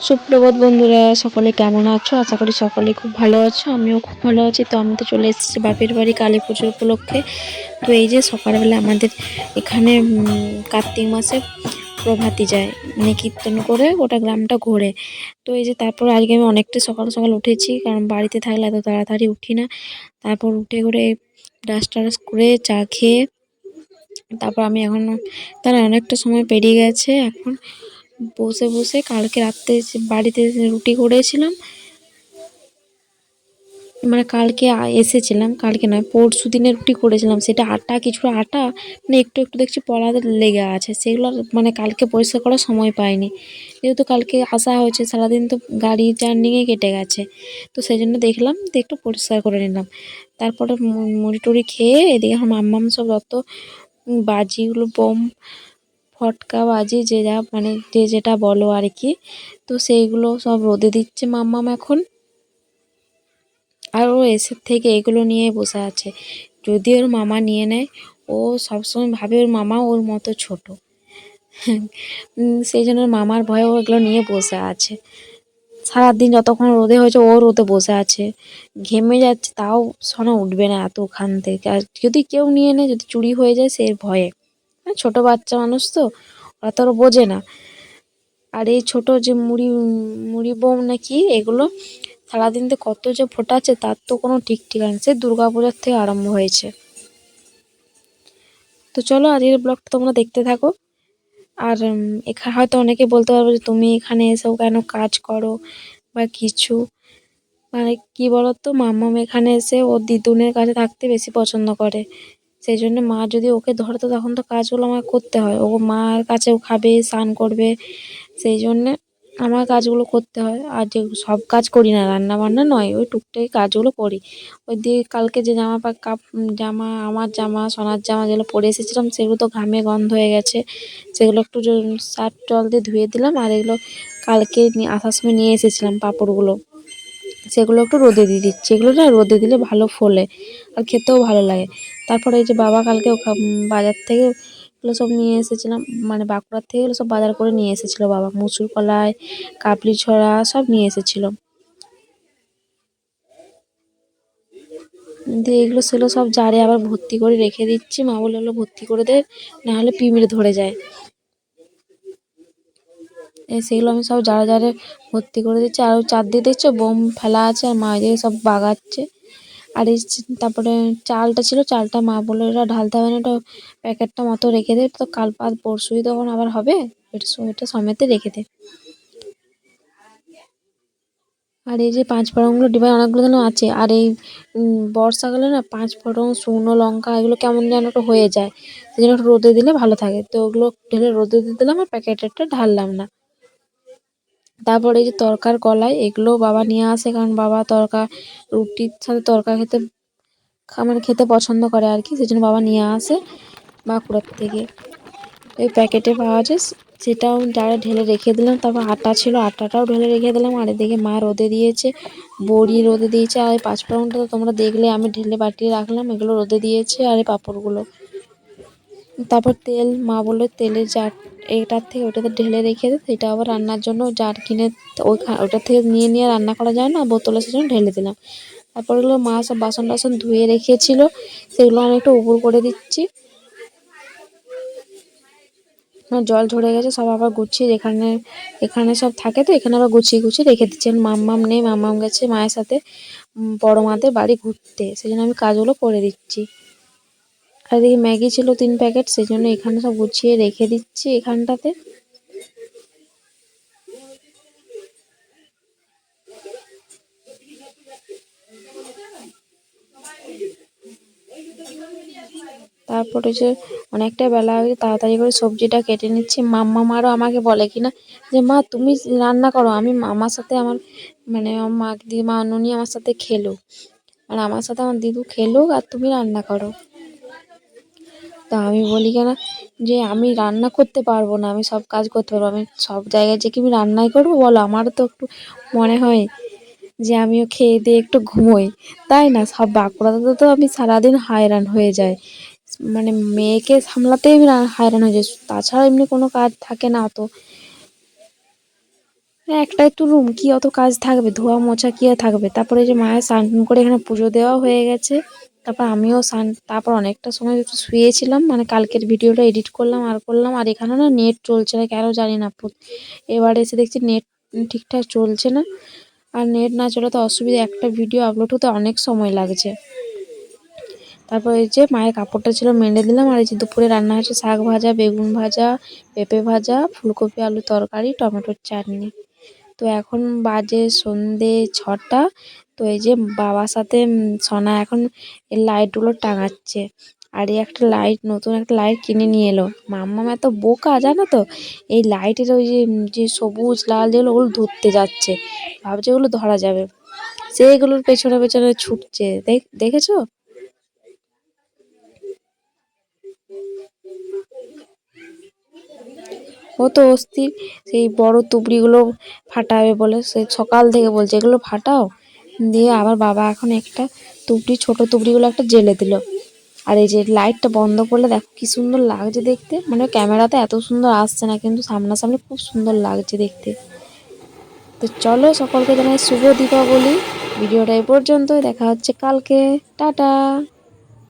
সুপ্রভাত বন্ধুরা, সকলে কেমন আছো? আশা করি সকলে খুব ভালো আছো। আমিও খুব ভালো আছি। তো আমি তো চলে এসেছি বাপের বাড়ি কালী পুজোর উপলক্ষে। তো এই যে সকালবেলা আমাদের এখানে কার্তিক মাসে প্রভাতী যায়, মানে কীর্তন করে গোটা গ্রামটা ঘোরে। তো এই যে তারপর আজকে আমি অনেকটা সকাল সকাল উঠেছি, কারণ বাড়িতে থাকলে এত তাড়াতাড়ি উঠি না। তারপর উঠে করে ব্রাশ টাশ করে চা খেয়ে তারপর আমি এখন তার অনেকটা সময় পেরিয়ে গেছে। এখন বসে বসে কালকে রাত্রে বাড়িতে রুটি করেছিলাম, মানে কালকে এসেছিলাম, কালকে নয় পরশু দিনের রুটি করেছিলাম। সেটা আটা কিছুটা আটা মানে একটু একটু দেখছি পড়াতে লেগে আছে, সেগুলো মানে কালকে পরিষ্কার করার সময় পাইনি। যেহেতু কালকে আসা হয়েছে, সারাদিন তো গাড়ি জার্নিংয়ে কেটে গেছে, তো সেই জন্য দেখলাম তো একটু পরিষ্কার করে নিলাম। তারপরে মুড়ি টুড়ি খেয়ে এদিকে আমার মাম্মাম সব যত বাজিগুলো বোম ফটকা বাজি যে যা মানে যে যেটা বলো আর কি, তো সেইগুলো সব রোদে দিচ্ছে মাম্মাম এখন। আর ও এসে থেকে এগুলো নিয়ে বসে আছে। যদি ওর মামা নিয়ে নেয়, ও সবসময় ভাবে ওর মামা ওর মতো ছোট। সেই জন্য ওর মামার ভয়ে ও এগুলো নিয়ে বসে আছে। সারাদিন যতক্ষণ রোদে হয়েছে ও রোদে বসে আছে, ঘেমে যাচ্ছে তাও শোনা উঠবে না এত ওখান থেকে। আর যদি কেউ নিয়ে নেয়, যদি চুরি হয়ে যায় সে ভয়ে, ছোট বাচ্চা মানুষ তো ওরা তো আর বোঝে না। আর এই ছোট যে মুড়ি মুড়ি বোম নাকি এগুলো সারাদিন তো কত যে ফোটাচ্ছে তার তো কোনো ঠিক ঠিকানা নেই। সে দুর্গাপূজার থেকে আরম্ভ হয়েছে। তো চলো আজকের ব্লগটা তোমরা দেখতে থাকো। আর এখানে হয়তো অনেকে বলতে পারবে যে তুমি এখানে এসেও কেন কাজ করো বা কিছু, মানে কি বলতো, মাম্মাম এখানে এসে ওর দিদুনের কাছে থাকতে বেশি পছন্দ করে। সেই জন্য মা যদি ওকে ধরে তো তখন তো কাজগুলো আমার করতে হয়। ও মার কাছেও খাবে, স্নান করবে, সেই জন্যে আমার কাজগুলো করতে হয়। আর যে সব কাজ করি না, রান্না বান্না নয়, ওই টুকটাক কাজগুলো করি। ওই দিয়ে কালকে যে জামা আমার জামা সোনার জামা যেগুলো পরে এসেছিলাম সেগুলো তো ঘামে গন্ধ হয়ে গেছে, সেগুলো একটু সার্ফ জল দিয়ে ধুয়ে দিলাম। আর এগুলো কালকে আসার সময় নিয়ে এসেছিলাম পাঁপড়গুলো, সেগুলো একটু রোদে দিয়ে দিচ্ছি। এগুলো না রোদে দিলে ভালো ফোলে আর খেতেও ভালো লাগে। তারপরে এই যে বাবা কালকে বাজার থেকে এগুলো সব নিয়ে এসেছিলাম, মানে বাঁকুড়ার থেকে এগুলো সব বাজার করে নিয়ে এসেছিলো বাবা। মুসুর কলাই, কাবলি ছড়া সব নিয়ে এসেছিলো। দিয়ে এগুলো সেগুলো সব জারে আবার ভর্তি করে রেখে দিচ্ছি। মা বলে এগুলো ভর্তি করে দে, নাহলে পিঁমড়ে ধরে যায়। সেগুলো আমি সব জারে জারে ভর্তি করে দিচ্ছি। আর চার দিয়ে দেখছো বোম ফেলা আছে, আর মা এদিকে সব বাগাচ্ছে। আর এই তারপরে চালটা ছিল, চালটা মা বললো এটা ঢালতে হবে না, এটা প্যাকেটটা মতো রেখে দে, তো কাল পাত পরশুই তখন আবার হবে, এটা সমেতে রেখে দে। আর এই যে পাঁচ ফোড়নগুলো ডিবায় অনেকগুলো যেন আছে। আর এই বর্ষাকালে না পাঁচ ফোড়ন, শুকনো লঙ্কা এগুলো কেমন যেন একটু হয়ে যায়, সেই জন্য একটু রোদে দিলে ভালো থাকে। তো ওগুলো ঢেলে রোদে দিয়ে দিলাম, আর প্যাকেটেরটা ঢাললাম না। তারপরে এই যে তরকার কলাই এগুলো বাবা নিয়ে আসে, কারণ বাবা রুটির সাথে তরকা খেতে মানে খেতে পছন্দ করে আর কি, সেই জন্য বাবা নিয়ে আসে বাঁকুড়ার থেকে। ওই প্যাকেটে পাওয়া যায়, সেটাও যারা ঢেলে রেখে দিলাম। তারপর আটা ছিল, আটাটাও ঢেলে রেখে দিলাম। আর এদিকে মা রোদে দিয়েছে, বড়ি রোদে দিয়েছে। আর এই পাঁচফোড়নটা তো তোমরা দেখলে আমি ঢেলে বাটিয়ে রাখলাম, এগুলো রোদে দিয়েছে। আর এই পাঁপড়গুলো, তারপর তেল মা বললো তেলের জার এটার থেকে ওটাতে ঢেলে রেখে দে, সেটা আবার রান্নার জন্য জার কিনে ওটার থেকে নিয়ে নিয়ে রান্না করা যায় না, বোতলে সেজন্য ঢেলে দিলাম। তারপর এগুলো মা সব বাসন টাসন ধুয়ে রেখেছিল, সেগুলো আমি একটু উপর করে দিচ্ছি। জল ঝরে গেছে, সব আবার গুছিয়ে এখানে এখানে সব থাকে, তো এখানে আবার গুছিয়ে গুছিয়ে রেখে দিচ্ছি। মাম্মাম নেই, মাম্মাম গেছে মায়ের সাথে বড় মাদের বাড়ি ঘুরতে, সেই জন্য আমি কাজগুলো করে দিচ্ছি। আর এদিকে ম্যাগি ছিল 3 প্যাকেট, সেই জন্য এখানে সব গুছিয়ে রেখে দিচ্ছি এখানটাতে। তারপরে যে অনেকটা বেলা হয়ে গেছে, তাড়াতাড়ি করে সবজিটা কেটে নিচ্ছি। মাম্মাম আরও আমাকে বলে কিনা যে মা তুমি রান্না করো, আমি আমার সাথে আমার মানে আমার মা দিদিমা নুনি আমার সাথে খেলুক, আর আমার সাথে আমার দিদু খেলুক, আর তুমি রান্না করো। তা আমি বলি কেন যে আমি রান্না করতে পারবো না, আমি সব কাজ করতে পারবো, আমি সব জায়গায় যে কি আমি রান্নাই করবো বলো? আমারও তো একটু মনে হয় যে আমিও খেয়ে দিয়ে একটু ঘুমোই, তাই না? সব বাঁকুড়াতে তো আমি সারাদিন হায়রান হয়ে যাই, মানে মেয়েকে সামলাতেই আমি hayরান হয়ে যাই, তাছাড়া এমনি কোনো কাজ থাকে না তো। একটা একটু রুম, কি অত কাজ থাকবে, ধোয়া মোছা কি আর থাকবে। তারপরে এই যে মায়ের স্নান টান করে এখানে পুজো দেওয়া হয়ে গেছে। তারপর আমিও স্নান, তারপর অনেকটা সময় একটু শুয়েছিলাম, মানে কালকের ভিডিওটা এডিট করলাম আর করলাম। আর এখানে না নেট চলছে না কেন জানি না, এবার এসে দেখছি নেট ঠিকঠাক চলছে না। আর নেট না চলে তো অসুবিধা, একটা ভিডিও আপলোড হতে অনেক সময় লাগছে। তারপর এই যে মায়ের কাপড়টা ছিল মেলে দিলাম। আর এই যে দুপুরে রান্না হয়েছে শাক ভাজা, বেগুন ভাজা, পেঁপে ভাজা, ফুলকপি আলু তরকারি, টমেটোর চাটনি। তো এখন বাজে সন্ধে 6টা। তো এই যে বাবার সাথে সনা এখন এই লাইটগুলো টাঙাচ্ছে। আর এই একটা লাইট, নতুন একটা লাইট কিনে নিয়ে এলো। মাম্মাম এত বোকা জানো তো, এই লাইটের ওই যে যে সবুজ লাল যেগুলো, ওগুলো ধরতে যাচ্ছে, ভাবছে ওগুলো ধরা যাবে, সেগুলোর পেছনে পেছনে ছুটছে। দেখেছো? ও তো অস্থির, সেই বড় তুবড়িগুলো ফাটাবে বলে সে সকাল থেকে বলছে এগুলো ফাটাও। দিয়ে আবার বাবা এখন একটা তুবড়ি, ছোট তুবড়িগুলো একটা জেলে দিল। আর এই যে লাইটটা বন্ধ করলে দেখো কি সুন্দর লাগছে দেখতে, মানে ক্যামেরাতে এত সুন্দর আসছে না, কিন্তু সামনাসামনি খুব সুন্দর লাগছে দেখতে। তো চলো, সকলকে জানাই শুভ দীপাবলি। ভিডিওটা এ পর্যন্তই, দেখা হচ্ছে কালকে। টাটা।